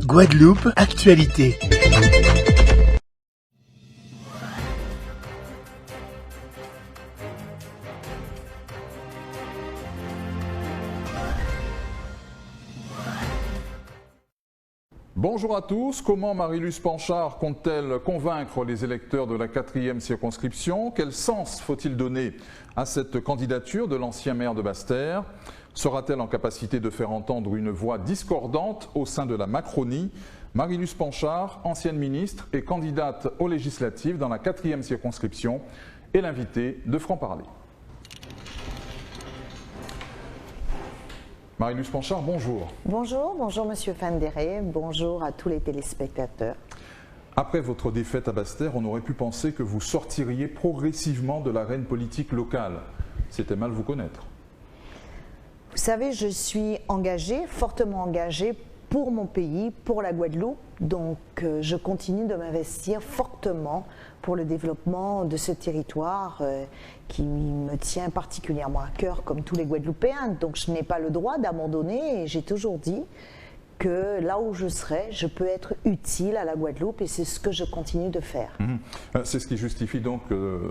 Guadeloupe, actualité. Bonjour à tous. Comment Marie-Luce Panchard compte-t-elle convaincre les électeurs de la 4e circonscription? Quel sens faut-il donner à cette candidature de l'ancien maire de Basse-Terre? Sera-t-elle en capacité de faire entendre une voix discordante au sein de la Macronie? Marie-Luce Panchard, ancienne ministre et candidate aux législatives dans la 4e circonscription, est l'invitée de Franc-Parler. Marie-Luce Panchard, bonjour. Bonjour Monsieur Fandéré, bonjour à tous les téléspectateurs. Après votre défaite à Basse-Terre, on aurait pu penser que vous sortiriez progressivement de l'arène politique locale. C'était mal vous connaître. Vous savez, je suis engagée, fortement engagée pour mon pays, pour la Guadeloupe, donc je continue de m'investir fortement pour le développement de ce territoire qui me tient particulièrement à cœur comme tous les Guadeloupéens. Donc je n'ai pas le droit d'abandonner et j'ai toujours dit que là où je serai, je peux être utile à la Guadeloupe et c'est ce que je continue de faire. C'est ce qui justifie donc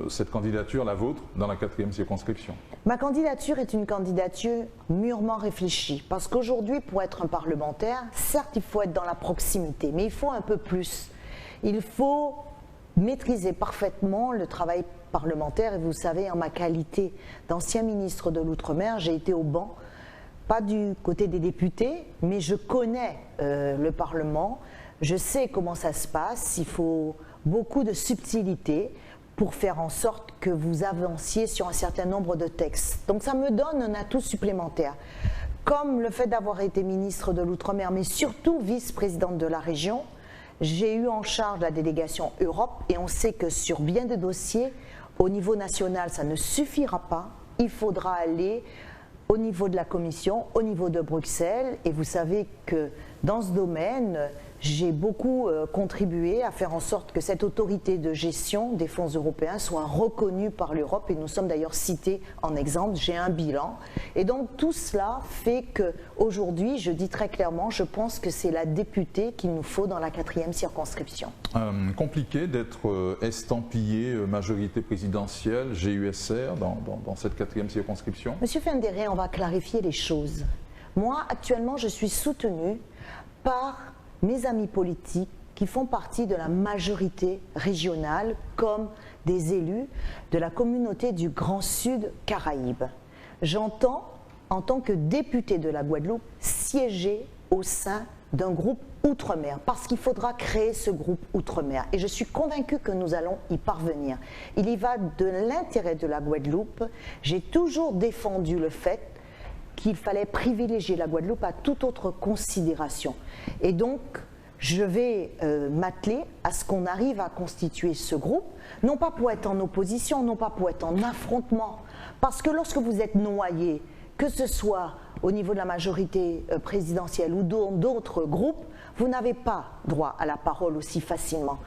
cette candidature, la vôtre, dans la 4e circonscription. Ma candidature est une candidature mûrement réfléchie parce qu'aujourd'hui, pour être un parlementaire, certes il faut être dans la proximité, mais il faut un peu plus. Il faut maîtriser parfaitement le travail parlementaire et vous savez, en ma qualité d'ancien ministre de l'Outre-mer, j'ai été au banc, pas du côté des députés, mais je connais le Parlement, je sais comment ça se passe, il faut beaucoup de subtilité pour faire en sorte que vous avanciez sur un certain nombre de textes. Donc ça me donne un atout supplémentaire, comme le fait d'avoir été ministre de l'Outre-mer, mais surtout vice-présidente de la région. J'ai eu en charge la délégation Europe et on sait que sur bien des dossiers, au niveau national, ça ne suffira pas, il faudra aller au niveau de la Commission, au niveau de Bruxelles, et vous savez que dans ce domaine, j'ai beaucoup contribué à faire en sorte que cette autorité de gestion des fonds européens soit reconnue par l'Europe, et nous sommes d'ailleurs cités en exemple, j'ai un bilan. Et donc tout cela fait qu'aujourd'hui, je dis très clairement, je pense que c'est la députée qu'il nous faut dans la 4e circonscription. Compliqué d'être estampillé majorité présidentielle, GUSR, dans cette 4e circonscription? Monsieur Fandéré, on va clarifier les choses. Moi, actuellement, je suis soutenue par mes amis politiques qui font partie de la majorité régionale comme des élus de la communauté du Grand Sud Caraïbes. J'entends, en tant que député de la Guadeloupe, siéger au sein d'un groupe Outre-mer, parce qu'il faudra créer ce groupe Outre-mer. Et je suis convaincue que nous allons y parvenir. Il y va de l'intérêt de la Guadeloupe. J'ai toujours défendu le fait qu'il fallait privilégier la Guadeloupe à toute autre considération. Et donc, je vais m'atteler à ce qu'on arrive à constituer ce groupe, non pas pour être en opposition, non pas pour être en affrontement, parce que lorsque vous êtes noyé, que ce soit au niveau de la majorité présidentielle ou d'autres groupes, vous n'avez pas droit à la parole aussi facilement.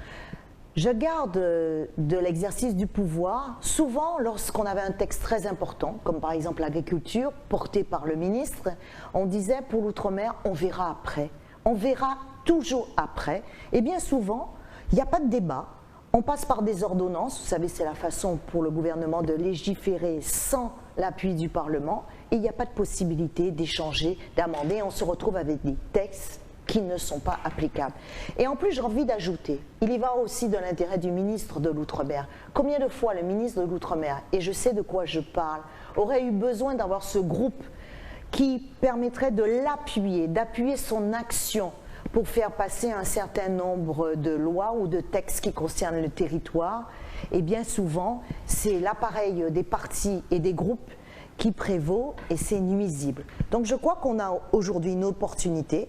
Je garde de l'exercice du pouvoir, souvent lorsqu'on avait un texte très important, comme par exemple l'agriculture, porté par le ministre, on disait pour l'Outre-mer, on verra après. On verra toujours après. Et bien souvent, il n'y a pas de débat. On passe par des ordonnances, vous savez, c'est la façon pour le gouvernement de légiférer sans l'appui du Parlement, et il n'y a pas de possibilité d'échanger, d'amender, on se retrouve avec des textes qui ne sont pas applicables. Et en plus, j'ai envie d'ajouter, il y va aussi de l'intérêt du ministre de l'Outre-mer. Combien de fois le ministre de l'Outre-mer, et je sais de quoi je parle, aurait eu besoin d'avoir ce groupe qui permettrait de l'appuyer, d'appuyer son action pour faire passer un certain nombre de lois ou de textes qui concernent le territoire. Et bien souvent, c'est l'appareil des partis et des groupes qui prévaut et c'est nuisible. Donc je crois qu'on a aujourd'hui une opportunité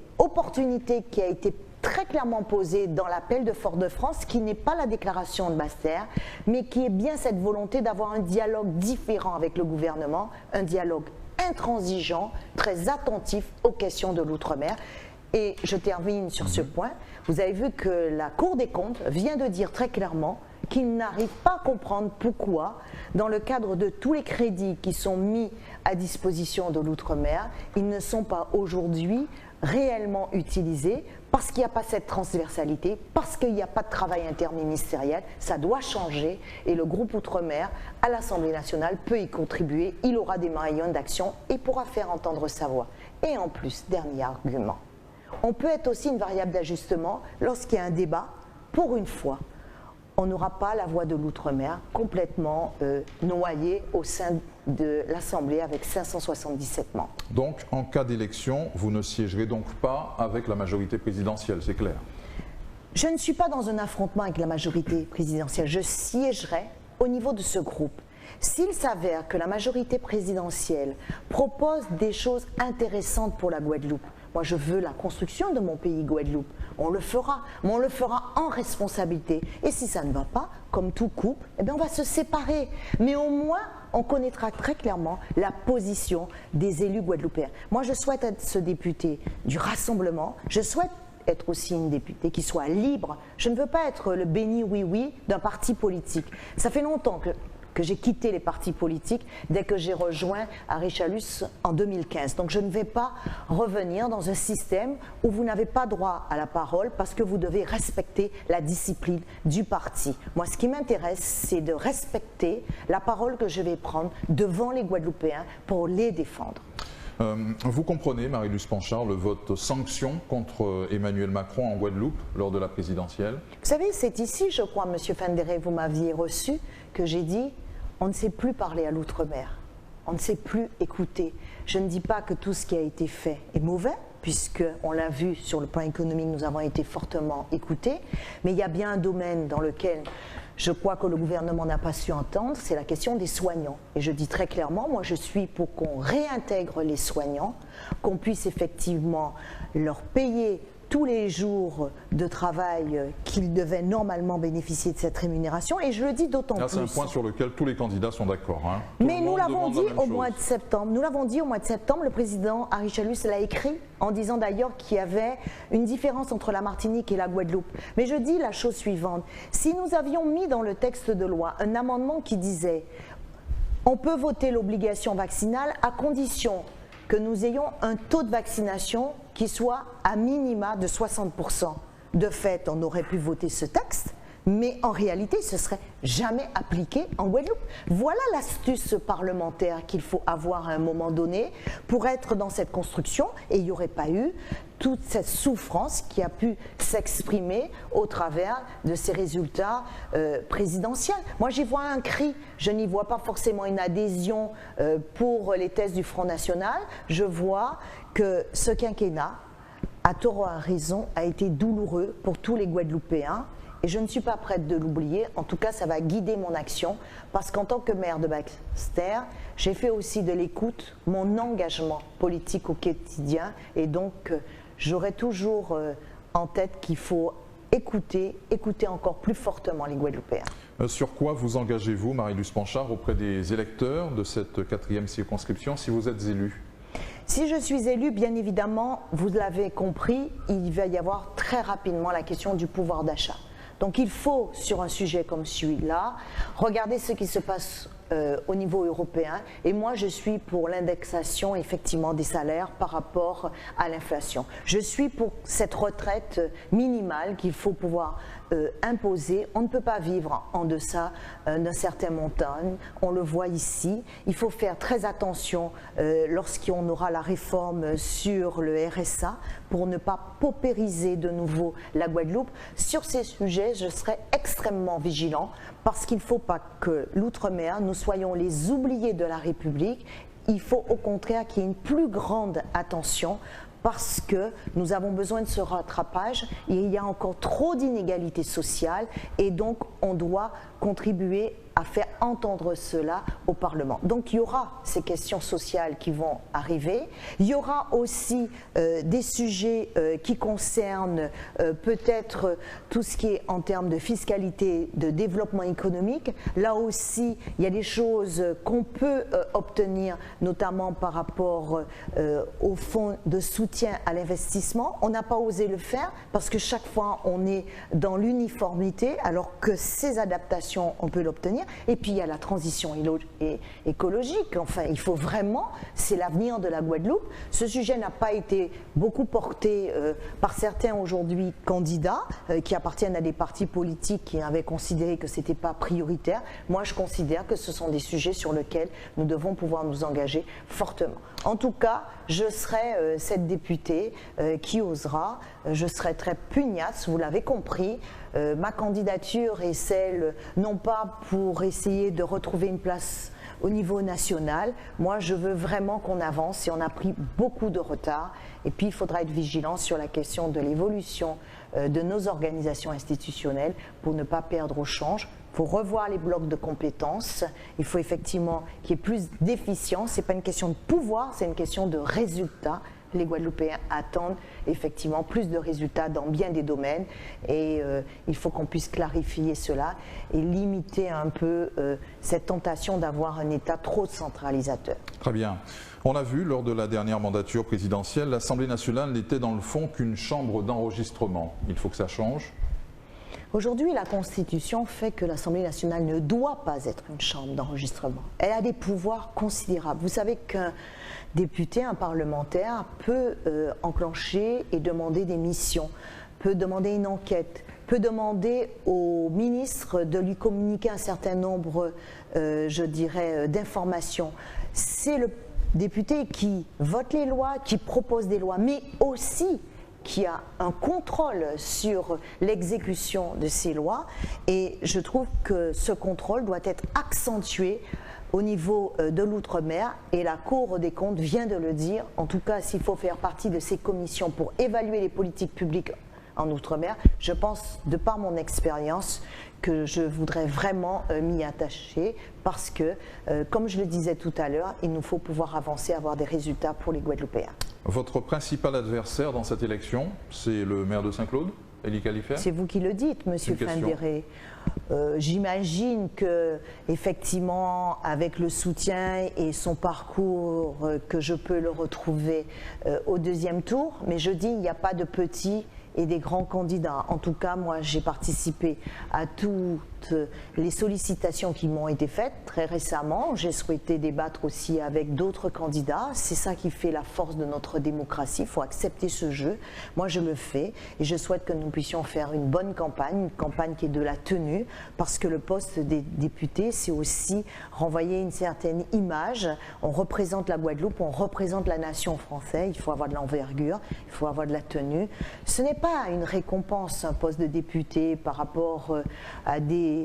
qui a été très clairement posée dans l'appel de Fort-de-France, qui n'est pas la déclaration de Basse-Terre, mais qui est bien cette volonté d'avoir un dialogue différent avec le gouvernement, un dialogue intransigeant, très attentif aux questions de l'outre-mer. Et je termine sur ce point, vous avez vu que la Cour des comptes vient de dire très clairement qu'ils n'arrivent pas à comprendre pourquoi, dans le cadre de tous les crédits qui sont mis à disposition de l'outre-mer, ils ne sont pas aujourd'hui réellement utilisé, parce qu'il n'y a pas cette transversalité, parce qu'il n'y a pas de travail interministériel. Ça doit changer et le groupe Outre-mer à l'Assemblée nationale peut y contribuer. Il aura des moyens d'action et pourra faire entendre sa voix. Et en plus, dernier argument, on peut être aussi une variable d'ajustement lorsqu'il y a un débat, pour une fois. On n'aura pas la voix de l'Outre-mer complètement noyée au sein de l'Assemblée avec 577 membres. Donc, en cas d'élection, vous ne siégerez donc pas avec la majorité présidentielle, c'est clair? Je ne suis pas dans un affrontement avec la majorité présidentielle. Je siégerai au niveau de ce groupe. S'il s'avère que la majorité présidentielle propose des choses intéressantes pour la Guadeloupe, moi je veux la construction de mon pays Guadeloupe, on le fera, mais on le fera en responsabilité. Et si ça ne va pas, comme tout couple, eh bien on va se séparer. Mais au moins, on connaîtra très clairement la position des élus guadeloupéens. Moi je souhaite être ce député du rassemblement, je souhaite être aussi une députée qui soit libre. Je ne veux pas être le béni oui-oui d'un parti politique. Ça fait longtemps que j'ai quitté les partis politiques dès que j'ai rejoint Aréchalus en 2015. Donc je ne vais pas revenir dans un système où vous n'avez pas droit à la parole parce que vous devez respecter la discipline du parti. Moi, ce qui m'intéresse, c'est de respecter la parole que je vais prendre devant les Guadeloupéens pour les défendre. Vous comprenez, Marie-Luce Panchard, le vote sanction contre Emmanuel Macron en Guadeloupe lors de la présidentielle? Vous savez, c'est ici, je crois, M. Fendere, vous m'aviez reçu, que j'ai dit on ne sait plus parler à l'outre-mer, on ne sait plus écouter. Je ne dis pas que tout ce qui a été fait est mauvais, puisqu'on l'a vu sur le plan économique, nous avons été fortement écoutés, mais il y a bien un domaine dans lequel je crois que le gouvernement n'a pas su entendre, c'est la question des soignants. Et je dis très clairement, moi je suis pour qu'on réintègre les soignants, qu'on puisse effectivement leur payer tous les jours de travail qu'ils devaient normalement bénéficier de cette rémunération, et je le dis d'autant plus. C'est un point sur lequel tous les candidats sont d'accord. Hein. Mais nous l'avons dit au mois de septembre. Nous l'avons dit au mois de septembre. Le président Aréchalus l'a écrit en disant d'ailleurs qu'il y avait une différence entre la Martinique et la Guadeloupe. Mais je dis la chose suivante. Si nous avions mis dans le texte de loi un amendement qui disait on peut voter l'obligation vaccinale à condition que nous ayons un taux de vaccination qui soit à minima de 60%. De fait, on aurait pu voter ce texte, mais en réalité, ce ne serait jamais appliqué en Guadeloupe. Voilà l'astuce parlementaire qu'il faut avoir à un moment donné pour être dans cette construction, et il n'y aurait pas eu toute cette souffrance qui a pu s'exprimer au travers de ces résultats présidentiels. Moi, j'y vois un cri, je n'y vois pas forcément une adhésion pour les thèses du Front National. Je vois que ce quinquennat, à tort ou à raison, a été douloureux pour tous les Guadeloupéens. Et je ne suis pas prête de l'oublier. En tout cas, ça va guider mon action parce qu'en tant que maire de Baxter, j'ai fait aussi de l'écoute mon engagement politique au quotidien. Et donc, j'aurai toujours en tête qu'il faut écouter encore plus fortement les Guadeloupéens. Sur quoi vous engagez-vous, Marie-Luce Panchard, auprès des électeurs de cette 4e circonscription si vous êtes élue? Si je suis élue, bien évidemment, vous l'avez compris, il va y avoir très rapidement la question du pouvoir d'achat. Donc il faut, sur un sujet comme celui-là, regarder ce qui se passe au niveau européen. Et moi, je suis pour l'indexation, effectivement, des salaires par rapport à l'inflation. Je suis pour cette retraite minimale qu'il faut pouvoir imposer. On ne peut pas vivre en deçà d'un certain montant. On le voit ici. Il faut faire très attention lorsqu'on aura la réforme sur le RSA pour ne pas paupériser de nouveau la Guadeloupe. Sur ces sujets, je serai extrêmement vigilant parce qu'il ne faut pas que l'outre-mer, nous soyons les oubliés de la République. Il faut au contraire qu'il y ait une plus grande attention parce que nous avons besoin de ce rattrapage. Il y a encore trop d'inégalités sociales et donc on doit contribuer à faire entendre cela au Parlement. Donc il y aura ces questions sociales qui vont arriver. Il y aura aussi des sujets qui concernent peut-être tout ce qui est en termes de fiscalité, de développement économique. Là aussi, il y a des choses qu'on peut obtenir, notamment par rapport au fonds de soutien à l'investissement. On n'a pas osé le faire parce que chaque fois on est dans l'uniformité alors que ces adaptations, on peut l'obtenir. Et puis il y a la transition écologique. Enfin, il faut vraiment, c'est l'avenir de la Guadeloupe. Ce sujet n'a pas été beaucoup porté par certains aujourd'hui candidats qui appartiennent à des partis politiques qui avaient considéré que ce n'était pas prioritaire. Moi, je considère que ce sont des sujets sur lesquels nous devons pouvoir nous engager fortement. En tout cas, je serai cette députée qui osera. Je serai très pugnace, vous l'avez compris. Ma candidature est celle, non pas pour essayer de retrouver une place au niveau national. Moi, je veux vraiment qu'on avance et on a pris beaucoup de retard. Et puis, il faudra être vigilant sur la question de l'évolution de nos organisations institutionnelles pour ne pas perdre au change. Il faut revoir les blocs de compétences. Il faut effectivement qu'il y ait plus d'efficience. Ce n'est pas une question de pouvoir, c'est une question de résultats. Les Guadeloupéens attendent effectivement plus de résultats dans bien des domaines et il faut qu'on puisse clarifier cela et limiter un peu cette tentation d'avoir un État trop centralisateur. Très bien. On a vu lors de la dernière mandature présidentielle, l'Assemblée nationale n'était dans le fond qu'une chambre d'enregistrement. Il faut que ça change. Aujourd'hui, la Constitution fait que l'Assemblée nationale ne doit pas être une chambre d'enregistrement. Elle a des pouvoirs considérables. Vous savez qu'un député, un parlementaire peut enclencher et demander des missions, peut demander une enquête, peut demander au ministre de lui communiquer un certain nombre, je dirais, d'informations. C'est le député qui vote les lois, qui propose des lois, mais aussi qui a un contrôle sur l'exécution de ces lois et je trouve que ce contrôle doit être accentué au niveau de l'outre-mer et la Cour des comptes vient de le dire. En tout cas, s'il faut faire partie de ces commissions pour évaluer les politiques publiques en outre-mer, je pense, de par mon expérience, que je voudrais vraiment m'y attacher parce que, comme je le disais tout à l'heure, il nous faut pouvoir avancer, avoir des résultats pour les Guadeloupéens. Votre principal adversaire dans cette élection, c'est le maire de Saint-Claude, Elie Kalifer? C'est vous qui le dites, Monsieur Findéré. J'imagine que, effectivement, avec le soutien et son parcours, que je peux le retrouver au deuxième tour. Mais je dis, il n'y a pas de petits et des grands candidats. En tout cas, moi, j'ai participé à toutes les sollicitations qui m'ont été faites très récemment. J'ai souhaité débattre aussi avec d'autres candidats. C'est ça qui fait la force de notre démocratie. Il faut accepter ce jeu. Moi, je le fais et je souhaite que nous puissions faire une bonne campagne, une campagne qui est de la tenue, parce que le poste des députés, c'est aussi renvoyer une certaine image. On représente la Guadeloupe, on représente la nation française. Il faut avoir de l'envergure, il faut avoir de la tenue. Ce n'est pas une récompense, un poste de député, par rapport à des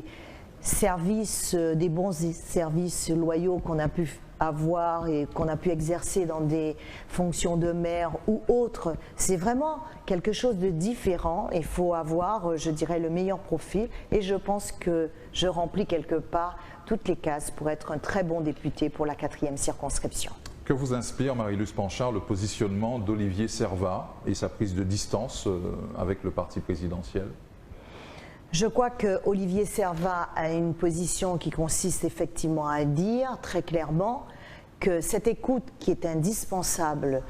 services, des bons services loyaux qu'on a pu avoir et qu'on a pu exercer dans des fonctions de maire ou autres. C'est vraiment quelque chose de différent. Il faut avoir, je dirais, le meilleur profil et je pense que je remplis quelque part toutes les cases pour être un très bon député pour la 4e circonscription. Que vous inspire, Marie-Luce Panchard, le positionnement d'Olivier Servat et sa prise de distance avec le parti présidentiel? Je crois que Olivier Servat a une position qui consiste effectivement à dire très clairement que cette écoute qui est indispensable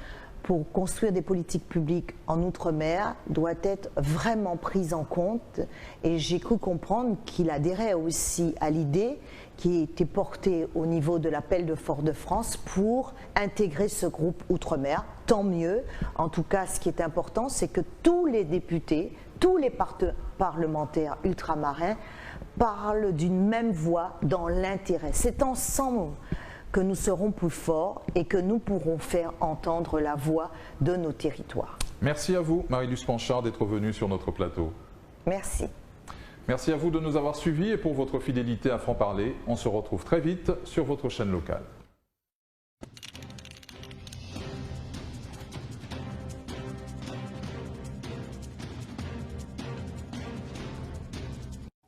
pour construire des politiques publiques en Outre-mer doit être vraiment prise en compte et j'ai cru comprendre qu'il adhérait aussi à l'idée qui était portée au niveau de l'appel de Fort-de-France pour intégrer ce groupe Outre-mer. Tant mieux. En tout cas, ce qui est important, c'est que tous les députés, tous les parlementaires ultramarins parlent d'une même voix dans l'intérêt. C'est ensemble que nous serons plus forts et que nous pourrons faire entendre la voix de nos territoires. Merci à vous, Marie-Luce Panchard, d'être venue sur notre plateau. Merci. Merci à vous de nous avoir suivis et pour votre fidélité à Franc-Parler. On se retrouve très vite sur votre chaîne locale.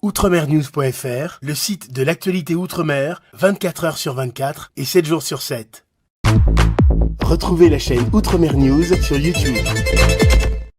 Outremernews.fr, le site de l'actualité Outre-mer, 24 heures sur 24 et 7 jours sur 7. Retrouvez la chaîne Outremer News sur YouTube.